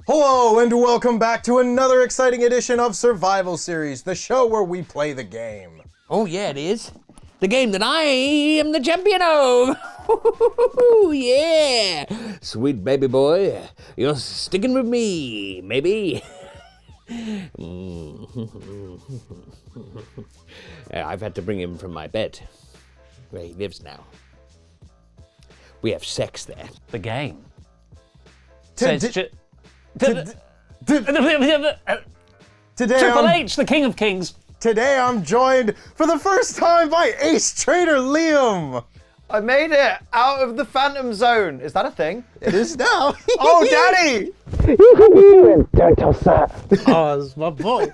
Hello and welcome back to another exciting edition of Survival Series, the show where we play the game. Oh yeah, it is. The game that I am the champion of. Yeah. Sweet baby boy, you're sticking with me, maybe. I've had to bring him from my bed, where he lives now. We have sex there. The game. Today Triple H, the King of Kings. Today I'm joined for the first time by Ace Trader Liam. I made it out of the Phantom Zone. Is that a thing? It is now. Oh, Daddy! Don't tell Sir. Oh, that's my boy.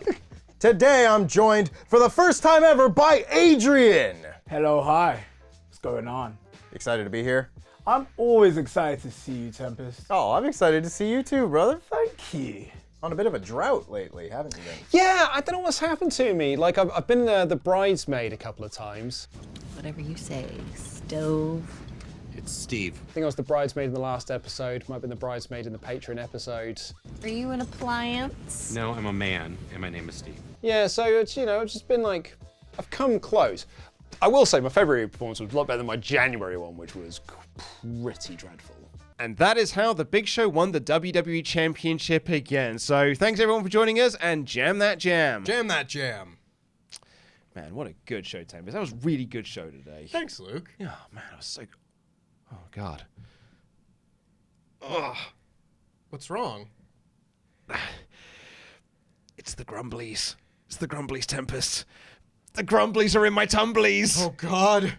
Today I'm joined for the first time ever by Adrian. Hello, hi. What's going on? Excited to be here? I'm always excited to see you, Tempest. Oh, I'm excited to see you too, brother. Thank you. On a bit of a drought lately, haven't you been? Yeah, I don't know what's happened to me. Like, I've been the bridesmaid a couple of times. Whatever you say, stove. It's Steve. I think I was the bridesmaid in the last episode. Might have been the bridesmaid in the Patreon episode. Are you an appliance? No, I'm a man, and my name is Steve. Yeah, so it's, it's just been like, I've come close. I will say my February performance was a lot better than my January one, which was pretty dreadful. And that is how the Big Show won the WWE Championship again. So thanks everyone for joining us, and jam that jam. Jam that jam. Man, what a good show, Tempest. That was a really good show today. Thanks, Luke. Oh, man, it was so good. Oh, God. Ugh. What's wrong? It's the Grumblies. It's the Grumblies, Tempest. The Grumblies are in my tumblies. Oh, God.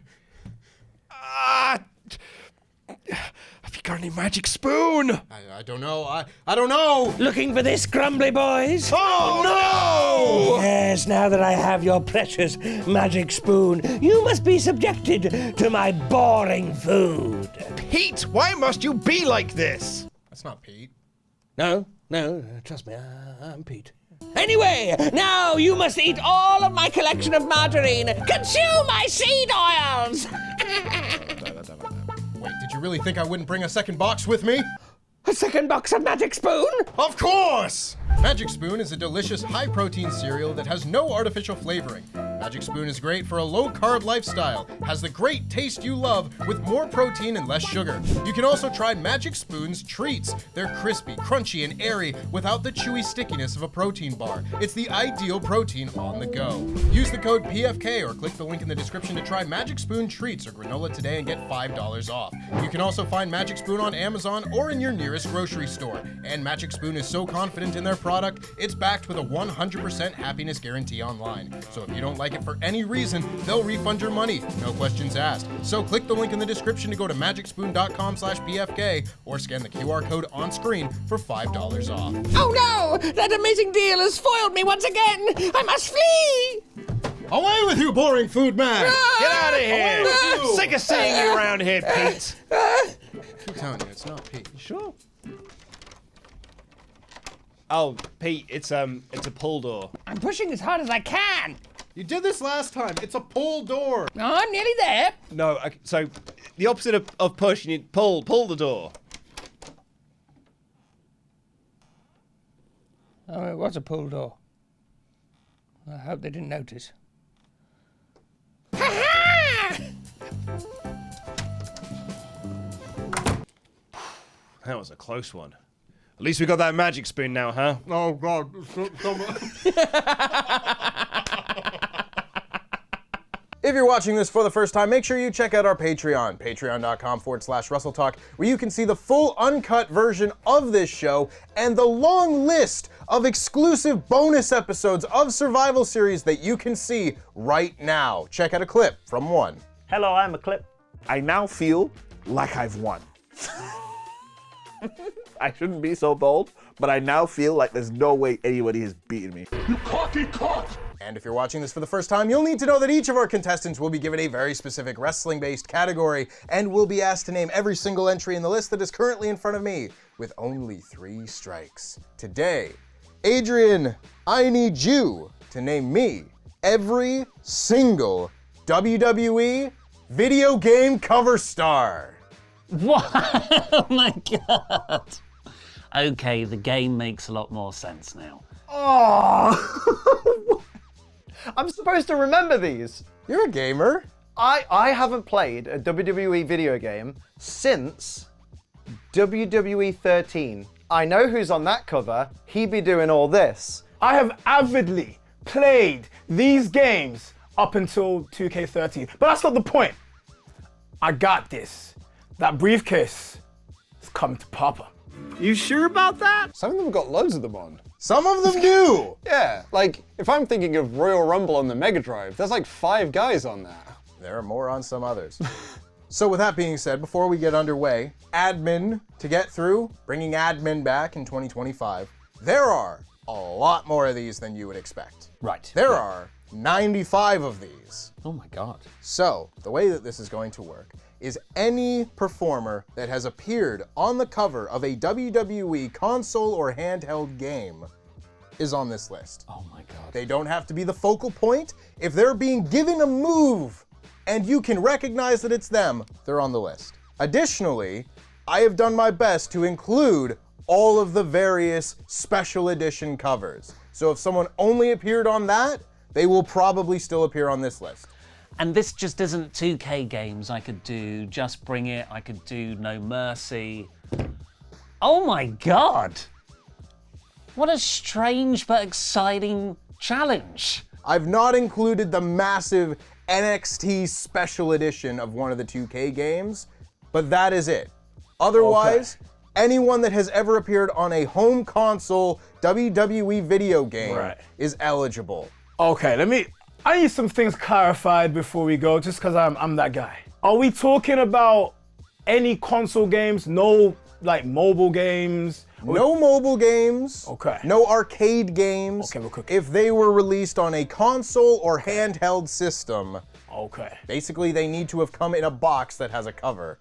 Ah! Have you got any magic spoon? I don't know. I don't know. Looking for this, grumbly boys? Oh, no! Yes, now that I have your precious magic spoon, you must be subjected to my boring food. Pete, why must you be like this? That's not Pete. No, trust me, I'm Pete. Anyway, now you must eat all of my collection of margarine. Consume my seed oils! Wait, did you really think I wouldn't bring a second box with me? A second box of magic spoon? Of course! Magic Spoon is a delicious high-protein cereal that has no artificial flavoring. Magic Spoon is great for a low-carb lifestyle, has the great taste you love with more protein and less sugar. You can also try Magic Spoon's treats. They're crispy, crunchy, and airy without the chewy stickiness of a protein bar. It's the ideal protein on the go. Use the code PFK or click the link in the description to try Magic Spoon treats or granola today and get $5 off. You can also find Magic Spoon on Amazon or in your nearest grocery store. And Magic Spoon is so confident in their product, it's backed with a 100% happiness guarantee online. So if you don't like it for any reason, they'll refund your money, no questions asked. So click the link in the description to go to magicspoon.com/PFK or scan the QR code on screen for $5 off. Oh no! That amazing deal has foiled me once again! I must flee! Away with you, boring food man! Get out of here! Sick of seeing you around here, Pete. Keep telling you, it's not Pete. Sure. Oh, Pete, it's a pull door. I'm pushing as hard as I can! You did this last time. It's a pull door. Oh, I'm nearly there. No, okay, so the opposite of push, you need pull the door. Oh, it was a pull door. I hope they didn't notice. That was a close one. At least we got that magic spoon now, huh? Oh, God. If you're watching this for the first time, make sure you check out our Patreon, patreon.com/WrestleTalk, where you can see the full uncut version of this show and the long list of exclusive bonus episodes of Survival Series that you can see right now. Check out a clip from one. Hello, I'm a clip. I now feel like I've won. I shouldn't be so bold, but I now feel like there's no way anybody has beaten me. And if you're watching this for the first time, you'll need to know that each of our contestants will be given a very specific wrestling-based category and will be asked to name every single entry in the list that is currently in front of me with only 3 strikes. Today, Adrian, I need you to name me every single WWE video game cover star. What? Oh my god. Okay, the game makes a lot more sense now. Oh! I'm supposed to remember these. You're a gamer. I haven't played a WWE video game since WWE 13. I know who's on that cover. He be doing all this. I have avidly played these games up until 2K13. But that's not the point. I got this. That briefcase is coming to Papa. You sure about that? Some of them got loads of them on. Some of them do. Yeah, like if I'm thinking of Royal Rumble on the Mega Drive, there's like 5 guys on that. There are more on some others. So with that being said, before we get underway, admin to get through, bringing admin back in 2025, there are a lot more of these than you would expect. Right. There are 95 of these. Oh my God. So the way that this is going to work is any performer that has appeared on the cover of a WWE console or handheld game is on this list. Oh my God. They don't have to be the focal point. If they're being given a move and you can recognize that it's them, they're on the list. Additionally, I have done my best to include all of the various special edition covers. So if someone only appeared on that, they will probably still appear on this list. And this just isn't 2K games. I could do Just Bring It, I could do No Mercy. Oh my God! What a strange but exciting challenge. I've not included the massive NXT special edition of one of the 2K games, but that is it. Otherwise, anyone that has ever appeared on a home console WWE video game is eligible. Okay, I need some things clarified before we go, just because I'm that guy. Are we talking about any console games? No, like, mobile games? No mobile games. Okay. No arcade games. Okay, we're cooking. If they were released on a console or handheld system, Okay. basically they need to have come in a box that has a cover.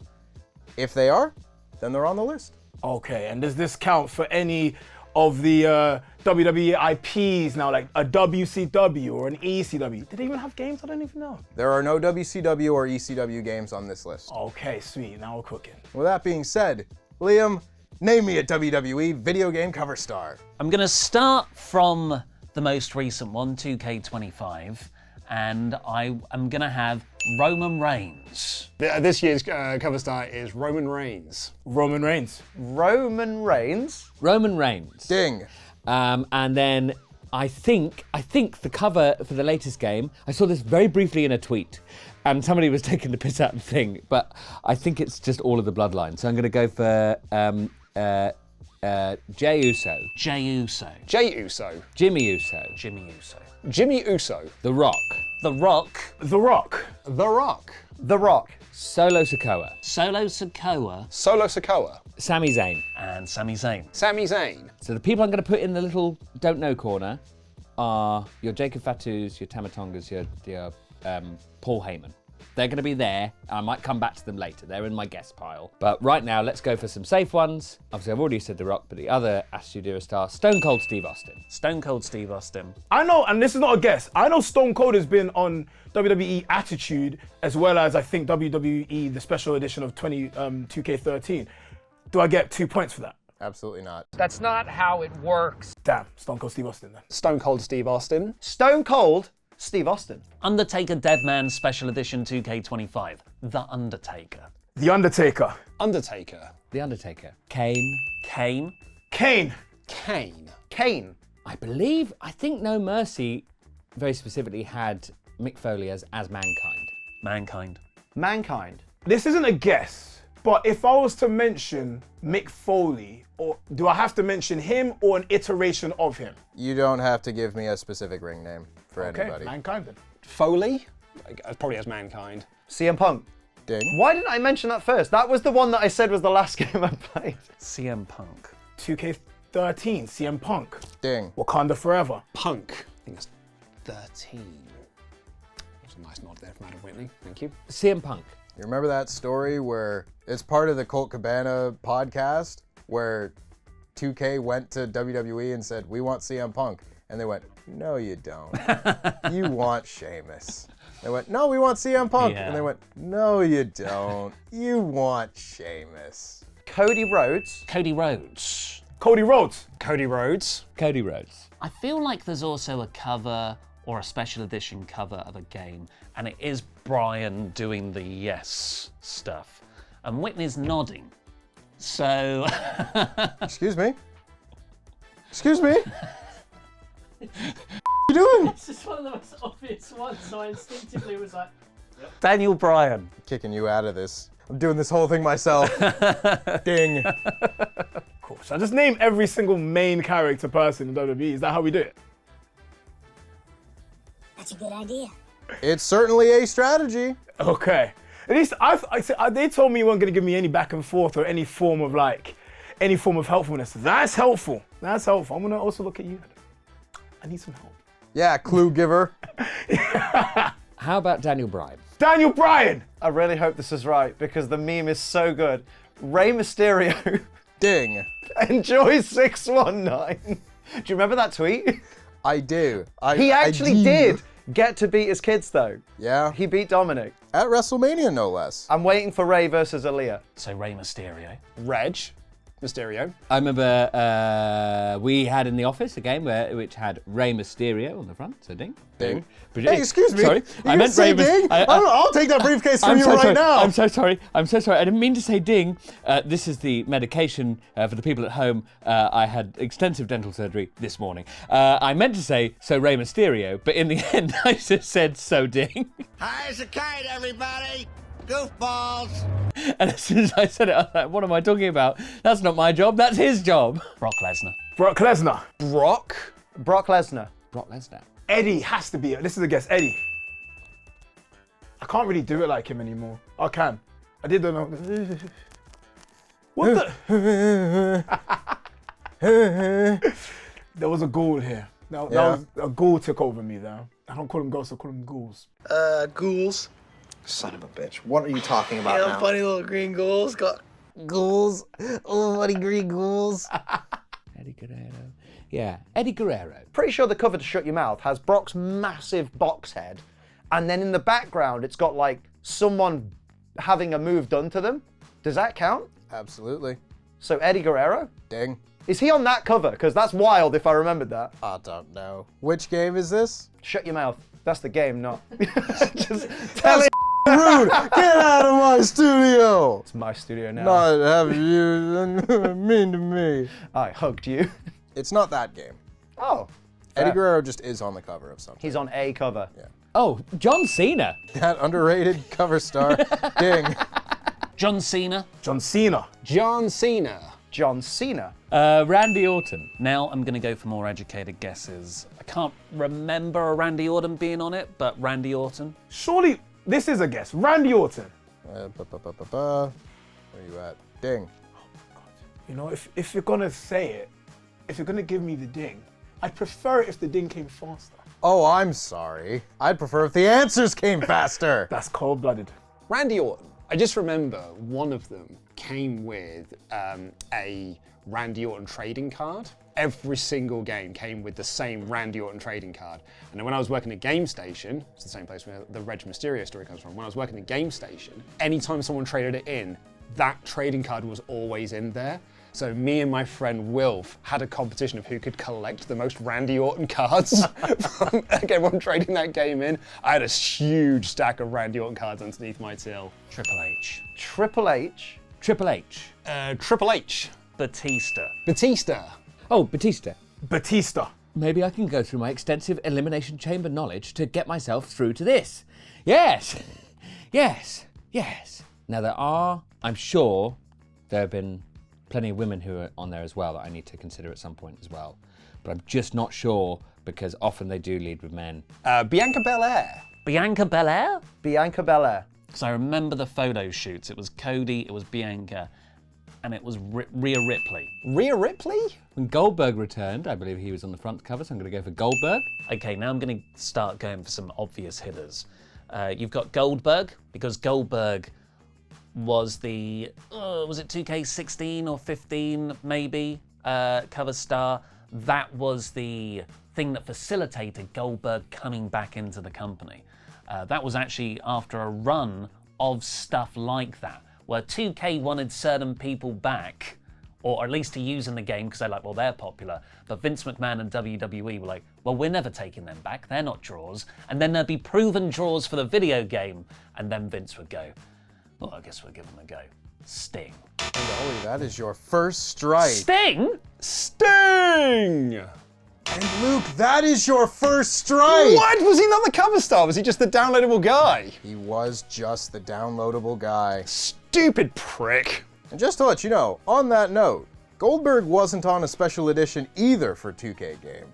If they are, then they're on the list. Okay, and does this count for any of the WWE IPs now, like a WCW or an ECW? Did they even have games? I don't even know. There are no WCW or ECW games on this list. Okay, sweet. Now we're cooking. With that being said, Liam, name me a WWE video game cover star. I'm gonna start from the most recent one, 2K25, and I am gonna have Roman Reigns. This year's cover star is Roman Reigns. Roman Reigns. Roman Reigns. Roman Reigns. Ding. And then I think the cover for the latest game, I saw this very briefly in a tweet, and somebody was taking the piss out of the thing, but I think it's just all of the bloodline. So I'm going to go for Jey Uso. Jey Uso. Jey Uso. Jimmy Uso. Jimmy Uso. Jimmy Uso. The Rock. The Rock. The Rock. The Rock. The Rock. Solo Sikoa. Solo Sikoa. Solo Sikoa. Sami Zayn. And Sami Zayn. Sami Zayn. So the people I'm going to put in the little don't know corner are your Jacob Fatus, your Tamatongas, your Paul Heyman. They're going to be there. I might come back to them later. They're in my guest pile. But right now, let's go for some safe ones. Obviously, I've already said The Rock, but the other Attitude Era star, Stone Cold Steve Austin. Stone Cold Steve Austin. I know, and this is not a guess, I know Stone Cold has been on WWE Attitude, as well as I think WWE, the special edition of 2K13. Do I get 2 points for that? Absolutely not. That's not how it works. Damn, Stone Cold Steve Austin then. Stone Cold Steve Austin. Stone Cold Steve Austin. Undertaker Deadman Special Edition 2K25. The Undertaker. The Undertaker. Undertaker. The Undertaker. Kane. Kane. Kane. Kane. Kane. I think No Mercy very specifically had Mick Foley as Mankind. Mankind. Mankind. This isn't a guess, but if I was to mention Mick Foley, or do I have to mention him or an iteration of him? You don't have to give me a specific ring name for anybody. Mankind then. Foley. Probably as Mankind. CM Punk. Ding. Why didn't I mention that first? That was the one that I said was the last game I played. CM Punk. 2K13, CM Punk. Ding. Wakanda Forever. Punk. I think it's 13. That's a nice nod there from Adam Whitney. Thank you. CM Punk. You remember that story where it's part of the Colt Cabana podcast where 2K went to WWE and said, "We want CM Punk." And they went, "No, you don't. You want Sheamus." They went, "No, we want CM Punk." Yeah. And they went, "No, you don't. You want Sheamus." Cody Rhodes. Cody Rhodes. Cody Rhodes. Cody Rhodes. Cody Rhodes. I feel like there's also a cover or a special edition cover of a game, and it is Brian doing the yes stuff. And Whitney's nodding. So... Excuse me? Excuse me? What are you doing? It's just one of the most obvious ones, so I instinctively was like... Daniel Bryan. Kicking you out of this. I'm doing this whole thing myself. Ding. Cool. So I just name every single main character person in WWE. Is that how we do it? That's a good idea. It's certainly a strategy. Okay. At least they told me you weren't going to give me any back and forth or any form of helpfulness. That's helpful. That's helpful. I'm going to also look at you. I need some help. Yeah, clue giver. How about Daniel Bryan? Daniel Bryan! I really hope this is right because the meme is so good. Rey Mysterio. Ding. Enjoy 619. Do you remember that tweet? I do. He actually did get to beat his kids though. Yeah. He beat Dominic. At WrestleMania, no less. I'm waiting for Rey versus Aaliyah. So Rey Mysterio. Reg Mysterio. I remember we had in the office a game which had Rey Mysterio on the front, so ding. Ding. Hey, excuse me. Sorry, I meant Rey ding? I'll take that briefcase from you right now. I'm so sorry. I'm so sorry. I didn't mean to say ding. This is the medication for the people at home. I had extensive dental surgery this morning. I meant to say so Rey Mysterio, but in the end I just said so ding. High as a kite, everybody. Goofballs. And as soon as I said it, I was like, what am I talking about? That's not my job. That's his job. Brock Lesnar. Brock Lesnar. Brock Lesnar. Brock Lesnar. Eddie has to be. This is a guess. Eddie. I can't really do it like him anymore. I can. I did don't know. What the? There was a ghoul here. That was a ghoul took over me though. I don't call them ghosts, I call them ghouls. Ghouls. Son of a bitch. What are you talking about now? Funny little green ghouls. Got ghouls. Oh, funny green ghouls. Eddie Guerrero. Yeah, Eddie Guerrero. Pretty sure the cover to Shut Your Mouth has Brock's massive box head, and then in the background it's got like someone having a move done to them. Does that count? Absolutely. So Eddie Guerrero? Ding. Is he on that cover? Because that's wild if I remembered that. I don't know. Which game is this? Shut Your Mouth. That's the game, not. Just tell it. Rude! Get out of my studio! It's my studio now. Not have you mean to me. I hugged you. It's not that game. Oh. Eddie Guerrero just is on the cover of something. He's on a cover. Yeah. Oh, John Cena. That underrated cover star. Ding. John Cena. John Cena. John Cena. John Cena. Randy Orton. Now I'm going to go for more educated guesses. I can't remember a Randy Orton being on it, but Randy Orton. Surely this is a guess. Randy Orton. Where are you at? Ding. Oh my God. You know, if you're gonna say it, if you're gonna give me the ding, I'd prefer it if the ding came faster. Oh, I'm sorry. I'd prefer if the answers came faster. That's cold-blooded. Randy Orton. I just remember one of them came with a Randy Orton trading card. Every single game came with the same Randy Orton trading card. And then when I was working at Game Station, it's the same place where the Reg Mysterio story comes from. When I was working at Game Station, anytime someone traded it in, that trading card was always in there. So me and my friend Wilf had a competition of who could collect the most Randy Orton cards from everyone trading that game in. I had a huge stack of Randy Orton cards underneath my till. Triple H. Triple H. Triple H. Triple H. Batista. Batista. Oh, Batista. Batista. Maybe I can go through my extensive Elimination Chamber knowledge to get myself through to this. Yes. Yes. Yes. Now I'm sure there have been plenty of women who are on there as well that I need to consider at some point as well. But I'm just not sure because often they do lead with men. Bianca Belair. Bianca Belair? Bianca Belair. Because I remember the photo shoots. It was Cody, it was Bianca, and it was Rhea Ripley. Rhea Ripley? When Goldberg returned, I believe he was on the front cover, so I'm going to go for Goldberg. Okay, now I'm going to start going for some obvious hitters. You've got Goldberg, because Goldberg was the, was it 2K16 or 15 maybe, cover star. That was the thing that facilitated Goldberg coming back into the company. That was actually after a run of stuff like that, where 2K wanted certain people back or at least to use in the game because they're like, well, they're popular. But Vince McMahon and WWE were like, well, we're never taking them back. They're not draws. And then there'd be proven draws for the video game. And then Vince would go, well, I guess we'll give them a go. Sting. And Ollie, that is your first strike. Sting? Sting! And Luke, that is your first strike! What? Was he not the cover star? Was he just the downloadable guy? He was just the downloadable guy. Stupid prick. And just to let you know, on that note, Goldberg wasn't on a special edition either for 2K game.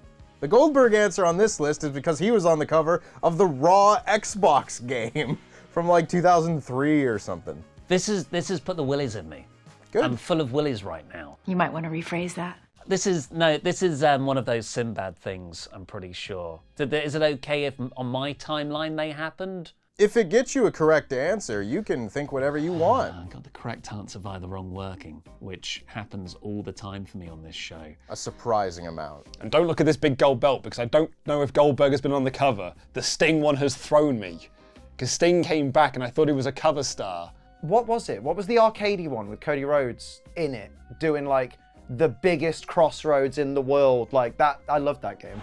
The Goldberg answer on this list is because he was on the cover of the Raw Xbox game from like 2003 or something. This has put the willies in me. Good. I'm full of willies right now. You might want to rephrase that. This is one of those Sinbad things, I'm pretty sure. Is it okay if on my timeline they happened? If it gets you a correct answer, you can think whatever you want. I got the correct answer via the wrong working, which happens all the time for me on this show. A surprising amount. And don't look at this big gold belt because I don't know if Goldberg has been on the cover. The Sting one has thrown me. Because Sting came back and I thought he was a cover star. What was it? What was the arcadey one with Cody Rhodes in it, doing like the biggest crossroads in the world? Like that, I loved that game.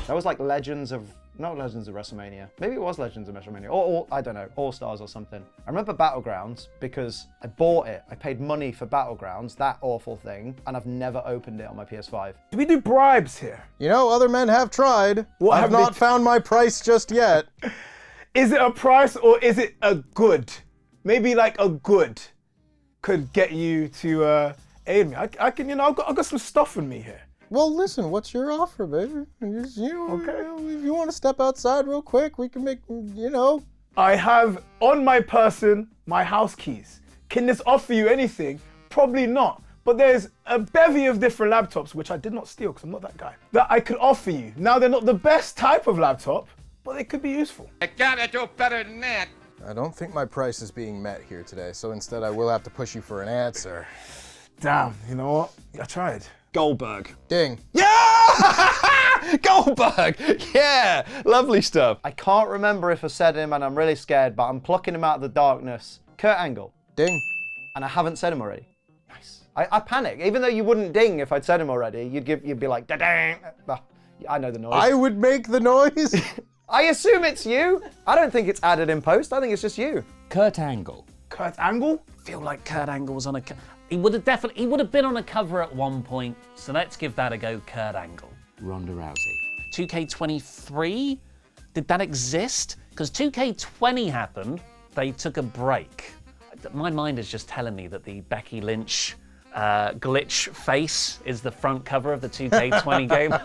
That was like not Legends of WrestleMania. Maybe it was Legends of WrestleMania, or I don't know, All Stars or something. I remember Battlegrounds because I bought it. I paid money for Battlegrounds, that awful thing, and I've never opened it on my PS5. Do we do bribes here? You know, other men have tried. What I have have they not found my price just yet. Is it a price or is it a good? Maybe like a good could get you to aid me. I can, I've got some stuff in me here. Well, listen, what's your offer, baby? Okay. If you want to step outside real quick, we can make, I have on my person my house keys. Can this offer you anything? Probably not. But there's a bevy of different laptops, which I did not steal because I'm not that guy, that I could offer you. Now, they're not the best type of laptop, but they could be useful. I gotta do better than that. I don't think my price is being met here today, so instead I will have to push you for an answer. Damn, you know what? I tried. Goldberg. Ding. Yeah! Goldberg! Yeah! Lovely stuff. I can't remember if I said him and I'm really scared, but I'm plucking him out of the darkness. Kurt Angle. Ding. And I haven't said him already. Nice. I panic. Even though you wouldn't ding if I'd said him already, you'd be like, da-dang. I know the noise. I would make the noise. I assume it's you. I don't think it's added in post. I think it's just you. Kurt Angle. Kurt Angle? I feel like Kurt Angle was on a... He would have been on a cover at one point, so let's give that a go, Kurt Angle. Ronda Rousey. 2K23? Did that exist? Because 2K20 happened, they took a break. My mind is just telling me that the Becky Lynch glitch face is the front cover of the 2K20 game.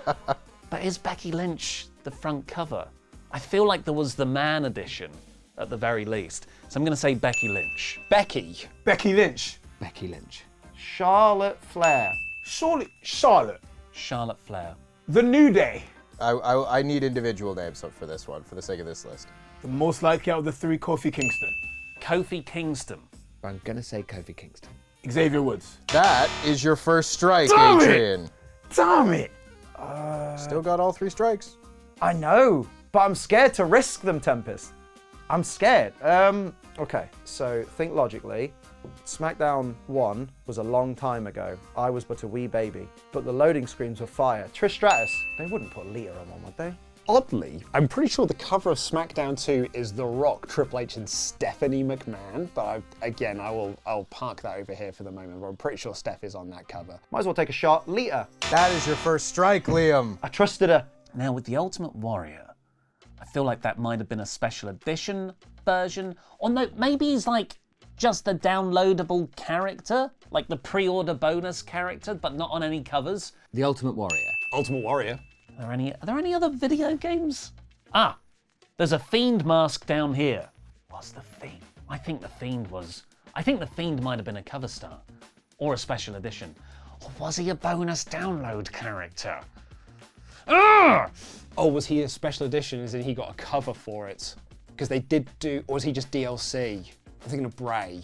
But is Becky Lynch the front cover? I feel like there was the man edition at the very least. So I'm going to say Becky Lynch. Becky. Becky Lynch. Becky Lynch. Charlotte Flair. Charlotte. Charlotte Flair. The New Day. I need individual names for this one, for the sake of this list. The most likely out of the three, Kofi Kingston. Kofi Kingston. I'm going to say Kofi Kingston. Xavier Woods. That is your first strike, Damn Adrian. Damn it. Still got all three strikes. I know, but I'm scared to risk them, Tempest. I'm scared. Okay, so think logically. SmackDown 1 was a long time ago. I was but a wee baby, but the loading screens were fire. Trish Stratus, they wouldn't put Lita on one, would they? Oddly, I'm pretty sure the cover of SmackDown 2 is The Rock, Triple H, and Stephanie McMahon. But I'll park that over here for the moment. But I'm pretty sure Steph is on that cover. Might as well take a shot. Lita. That is your first strike, Liam. I trusted her. Now with the Ultimate Warrior, I feel like that might have been a special edition version. Or no, maybe he's like just a downloadable character, like the pre-order bonus character, but not on any covers. The Ultimate Warrior. Ultimate Warrior. Are there any other video games? Ah, there's a Fiend mask down here. What's the Fiend? I think the Fiend might have been a cover star or a special edition. Or was he a bonus download character? Ah! Oh, was he a special edition as in he got a cover for it? Because they did do, or was he just DLC? I'm thinking of Bray.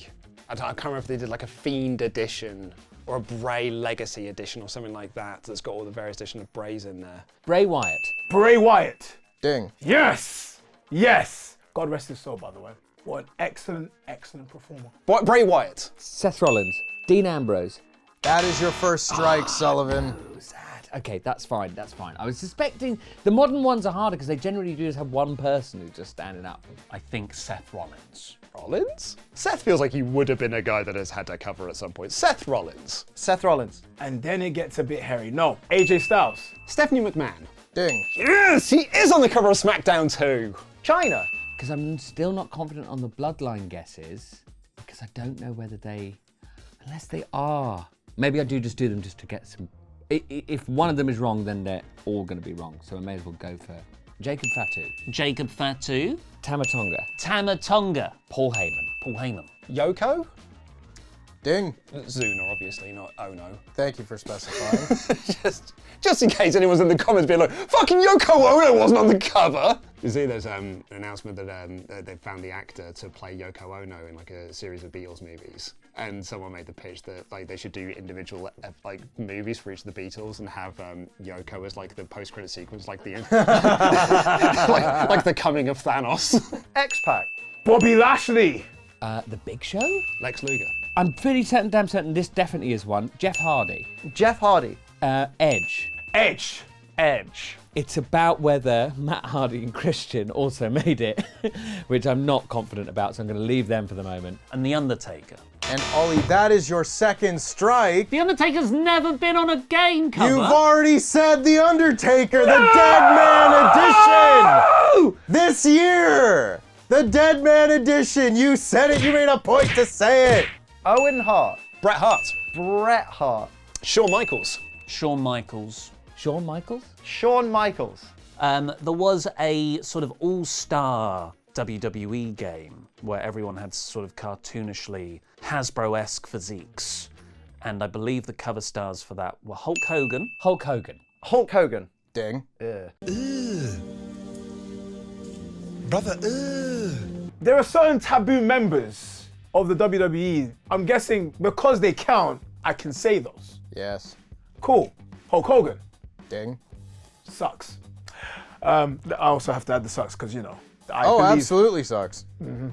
I can't remember if they did like a Fiend edition or a Bray Legacy edition or something like that that's got all the various editions of Brays in there. Bray Wyatt. Bray Wyatt. Ding. Yes! Yes! God rest his soul, by the way. What an excellent, excellent performer. Bray Wyatt. Seth Rollins. Dean Ambrose. That is your first strike, Sullivan. Sad. Okay, that's fine. That's fine. I was suspecting the modern ones are harder because they generally do just have one person who's just standing up. I think Seth Rollins. Rollins? Seth feels like he would have been a guy that has had to cover at some point. Seth Rollins. Seth Rollins. And then it gets a bit hairy. No, AJ Styles. Stephanie McMahon. Ding. Yes, he is on the cover of SmackDown too. China. Because I'm still not confident on the bloodline guesses because I don't know whether they, unless they are. Maybe I do just do them just to get some. If one of them is wrong, then they're all going to be wrong. So I may as well go for Jacob Fatu. Jacob Fatu. Tama Tonga. Tama Tonga. Paul Heyman. Paul Heyman. Yoko? Ding. Zuna, obviously, not Ono. Thank you for specifying. just in case anyone's in the comments being like, fucking Yoko Ono wasn't on the cover. You see, there's an announcement that they found the actor to play Yoko Ono in like a series of Beatles movies. And someone made the pitch that like they should do individual like movies for each of the Beatles and have Yoko as like the post-credit sequence, like the like the coming of Thanos. X-Pac. Bobby Lashley. The Big Show? Lex Luger. I'm pretty damn certain this definitely is one. Jeff Hardy. Jeff Hardy. Edge. Edge. It's about whether Matt Hardy and Christian also made it, which I'm not confident about, so I'm going to leave them for the moment. And The Undertaker. And Ollie, that is your second strike. The Undertaker's never been on a game cover. You've already said The Undertaker, the Dead Man Edition! This year! The Dead Man Edition! You said it, you made a point to say it! Owen Hart. Bret Hart. Bret Hart. Shawn Michaels. Shawn Michaels. Shawn Michaels? Shawn Michaels. There was a sort of all-star WWE game where everyone had sort of cartoonishly Hasbro-esque physiques. And I believe the cover stars for that were Hulk Hogan. Hulk Hogan. Hulk Hogan. Ding. Brother, There are certain taboo members of the WWE. I'm guessing because they count, I can say those. Yes. Cool. Hulk Hogan. Ding. Sucks. I also have to add the sucks because, you know, I oh, believe... absolutely sucks.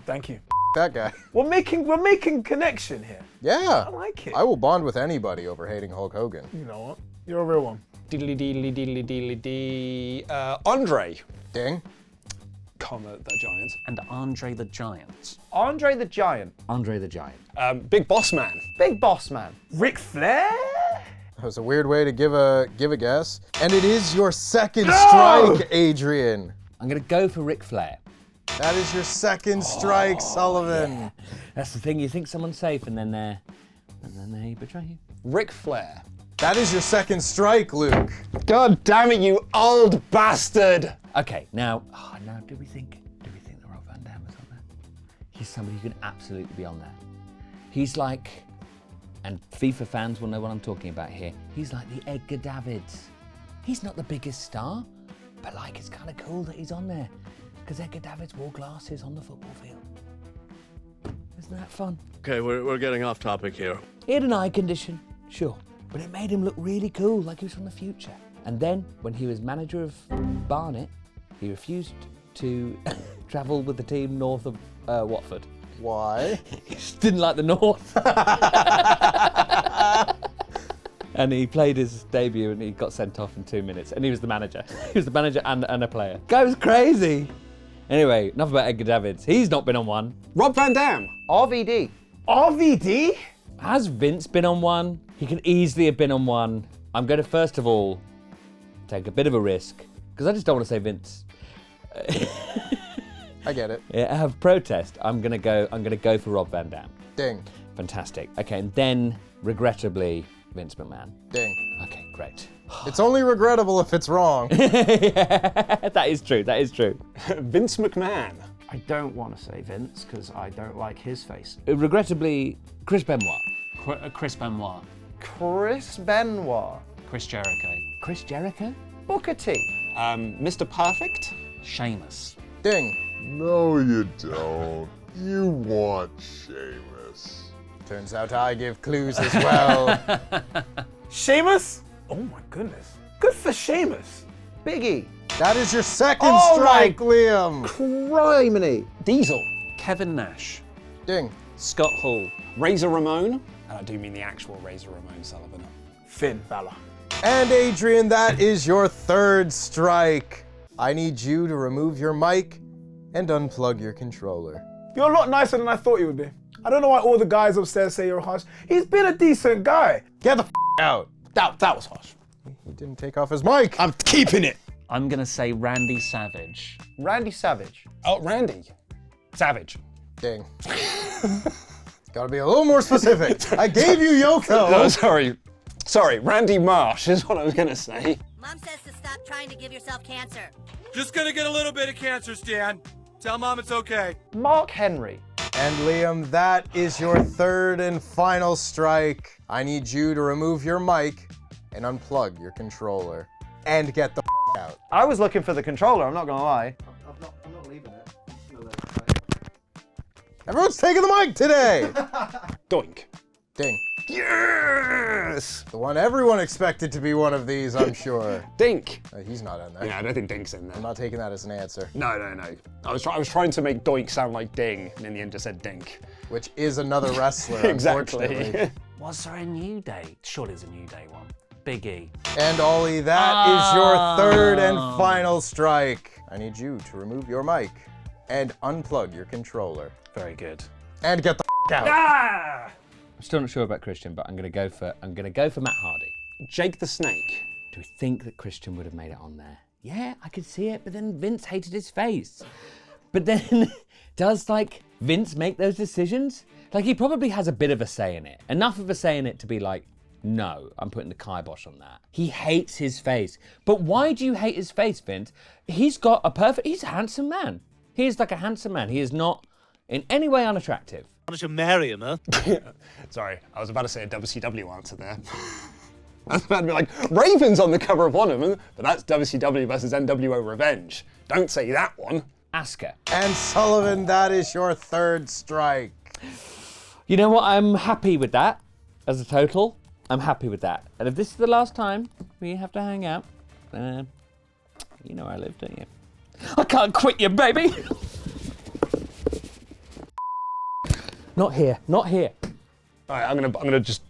Thank you. That guy. We're making connection here. Yeah. I like it. I will bond with anybody over hating Hulk Hogan. You know what? You're a real one. Diddly diddly diddly diddly dee. Andre. Ding. Comma the Giant. And Andre the Giant. Andre the Giant. Andre the Giant. Big Boss Man. Big Boss Man. Ric Flair? That was a weird way to give a guess. And it is your second strike, Adrian. I'm going to go for Ric Flair. That is your second strike, Sullivan. Yeah. That's the thing, you think someone's safe and then they betray you. Ric Flair. That is your second strike, Luke. God damn it, you old bastard! Okay, now do we think that Rob Van Dam is on there? He's somebody who can absolutely be on there. He's like, and FIFA fans will know what I'm talking about here, he's like the Edgar Davids. He's not the biggest star, but like it's kind of cool that he's on there. Because Edgar Davids wore glasses on the football field. Isn't that fun? Okay, we're getting off topic here. He had an eye condition, sure, but it made him look really cool, like he was from the future. And then, when he was manager of Barnet, he refused to travel with the team north of Watford. Why? He just didn't like the north. And he played his debut and he got sent off in 2 minutes. And he was the manager. He was the manager and a player. Guy was crazy. Anyway, enough about Edgar Davids. He's not been on one. Rob Van Dam. RVD. RVD? Has Vince been on one? He can easily have been on one. I'm going to first of all take a bit of a risk because I just don't want to say Vince. I get it. Yeah, I have protest. I'm gonna go for Rob Van Dam. Ding. Fantastic. Okay, and then regrettably Vince McMahon. Ding. Okay, great. It's only regrettable if it's wrong. Yeah, that is true. That is true. Vince McMahon. I don't want to say Vince because I don't like his face. Regrettably, Chris Benoit. Chris Benoit. Chris Benoit. Chris Jericho. Chris Jericho. Booker T. Mr. Perfect. Sheamus. Ding. No, you don't. You want Sheamus. Turns out I give clues as well. Sheamus? Oh my goodness. Good for Sheamus. Biggie. That is your second Oh strike, Liam. Criminy. Diesel. Kevin Nash. Ding. Scott Hall. Razor Ramon, and I do mean the actual Razor Ramon Sullivan. Finn Balor. And Adrian, that is your third strike. I need you to remove your mic and unplug your controller. You're a lot nicer than I thought you would be. I don't know why all the guys upstairs say you're harsh. He's been a decent guy. Get the out. That was harsh. He didn't take off his mic. I'm keeping it. I'm gonna say Randy Savage. Randy Savage. Oh, Randy Savage. Ding. Gotta be a little more specific. I gave you Yoko. No, sorry, Randy Marsh is what I was gonna say. Mom says to stop trying to give yourself cancer. Just gonna get a little bit of cancer, Stan. Tell Mom it's okay. Mark Henry. And Liam, that is your third and final strike. I need you to remove your mic and unplug your controller. And get the out. I was looking for the controller, I'm not gonna lie. I'm not leaving it. Everyone's taking the mic today. Doink. Ding. Yes! The one everyone expected to be one of these, I'm sure. Dink. He's not in there. Yeah, I don't think Dink's in there. I'm not taking that as an answer. No. I was trying to make Doink sound like Ding, and in the end just said Dink. Which is another wrestler, Exactly. unfortunately. Was there a New Day? Surely there's a New Day one. Big E. And Ollie, that is your third and final strike. I need you to remove your mic and unplug your controller. Very good. And get the out. I'm still not sure about Christian, but I'm gonna go for Matt Hardy. Jake the Snake. Do we think that Christian would have made it on there? Yeah, I could see it, but then Vince hated his face. But then, does Vince make those decisions? He probably has a bit of a say in it. Enough of a say in it to be like, no, I'm putting the kibosh on that. He hates his face. But why do you hate his face, Vince? He's a handsome man. He is like a handsome man. He is not in any way unattractive. Why don't you marry him, huh? Sorry, I was about to say a WCW answer there. I was about to be like, Raven's on the cover of one of them, but that's WCW versus NWO Revenge. Don't say that one. Asuka. And Sullivan, that is your third strike. You know what? I'm happy with that as a total. I'm happy with that. And if this is the last time we have to hang out, you know where I live, don't you? I can't quit you, baby! Not here, not here. All right, I'm gonna just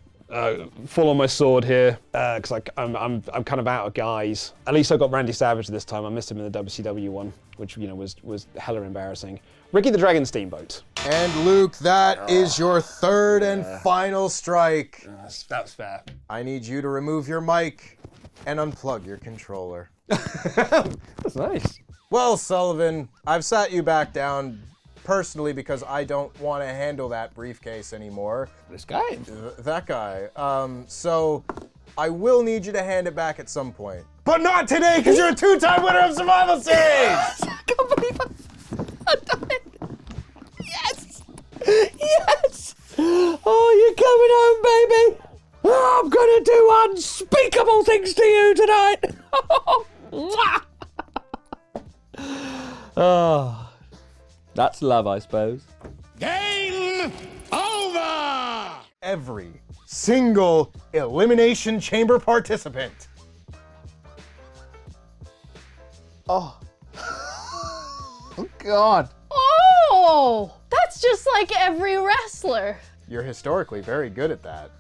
fall on my sword here because I'm kind of out of guys. At least I got Randy Savage this time. I missed him in the WCW one, which was hella embarrassing. Ricky the Dragon Steamboat. And Luke, that is your third and final strike. That was fair. I need you to remove your mic and unplug your controller. That's nice. Well, Sullivan, I've sat you back down personally because I don't want to handle that briefcase anymore. This guy? That guy. So I will need you to hand it back at some point. But not today, because you're a two-time winner of Survival Series! I can't believe I've done it. Yes! Yes! Oh, you're coming home, baby! Oh, I'm gonna do unspeakable things to you tonight! Oh, that's love, I suppose. Game over! Every single Elimination Chamber participant. Oh. Oh, God. Oh, that's just like every wrestler. You're historically very good at that.